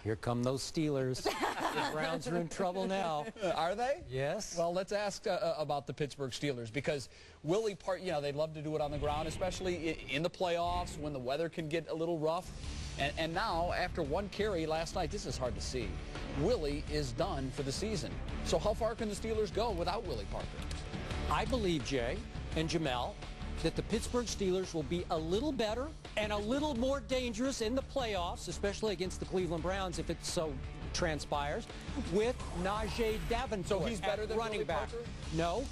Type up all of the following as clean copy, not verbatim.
Here come those Steelers. The Browns are in trouble now. Are they? Yes. Well, let's ask about the Pittsburgh Steelers, because Willie Parker, they love to do it on the ground, especially in the playoffs when the weather can get a little rough. And now, after one carry last night, this is hard to see, Willie is done for the season. So how far can the Steelers go without Willie Parker? I believe, Jay and Jamel, that the Pittsburgh Steelers will be a little better and a little more dangerous in the playoffs, especially against the Cleveland Browns, if it so transpires, with Najee Davenport. So he's better than running Willie back. Parker? No.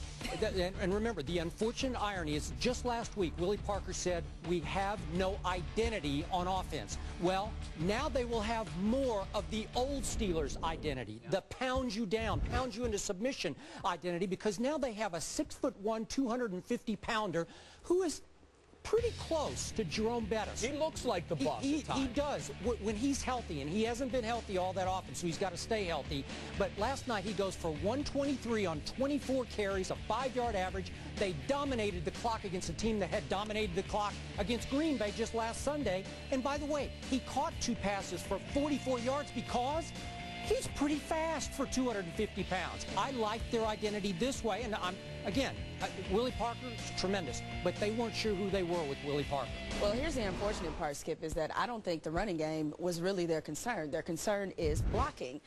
And remember, the unfortunate irony is just last week, Willie Parker said, we have no identity on offense. Well, now they will have more of the old Steelers identity, the pound you down, pound you into submission identity, because now they have a 6'1", 250-pounder who is pretty close to Jerome Bettis. He looks like the boss at times. He does when he's healthy, and he hasn't been healthy all that often, so he's got to stay healthy. But last night he goes for 123 on 24 carries, a 5-yard average. They dominated the clock against a team that had dominated the clock against Green Bay just last Sunday. And by the way, he caught 2 passes for 44 yards because he's pretty fast for 250 pounds. I like their identity this way, and again, Willie Parker is tremendous, but they weren't sure who they were with Willie Parker. Well, here's the unfortunate part, Skip, is that I don't think the running game was really their concern. Their concern is blocking,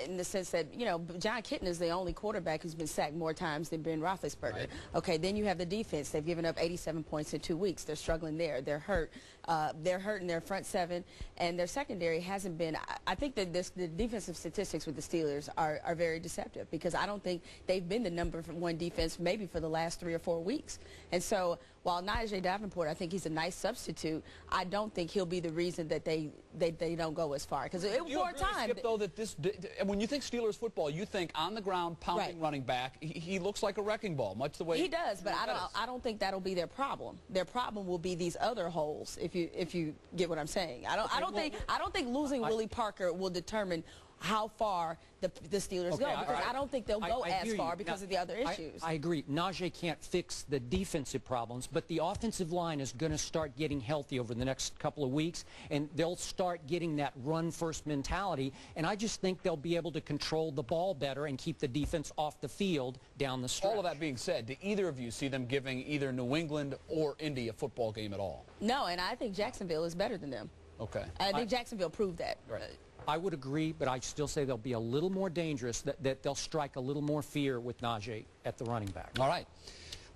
in the sense that, John Kitna is the only quarterback who's been sacked more times than Ben Roethlisberger. Right. Okay, then you have the defense. They've given up 87 points in 2 weeks. They're struggling there. They're hurt. They're hurt in their front seven, and their secondary hasn't been. I think that the defensive statistics with the Steelers are very deceptive, because I don't think they've been the #1 defense maybe for the last 3 or 4 weeks. And so while Najee Davenport, I think he's a nice substitute, I don't think he'll be the reason that they don't go as far. Because it for a time. Skip, though, that when you think Steelers football, you think on the ground, pounding running back. He looks like a wrecking ball, much the way he does. But I don't think that'll be their problem. Their problem will be these other holes. If you get what I'm saying, I don't think losing Willie Parker will determine how far the Steelers go, because I don't think they'll go as far because of the other issues. I agree. Najee can't fix the defensive problems, but the offensive line is going to start getting healthy over the next couple of weeks, and they'll start getting that run-first mentality, and I just think they'll be able to control the ball better and keep the defense off the field down the stretch. All of that being said, do either of you see them giving either New England or Indy a football game at all? No, and I think Jacksonville is better than them. Okay. I think Jacksonville proved that. Right. I would agree, but I still say they'll be a little more dangerous, that they'll strike a little more fear with Najee at the running back. All right.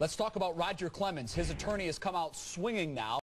Let's talk about Roger Clemens. His attorney has come out swinging now.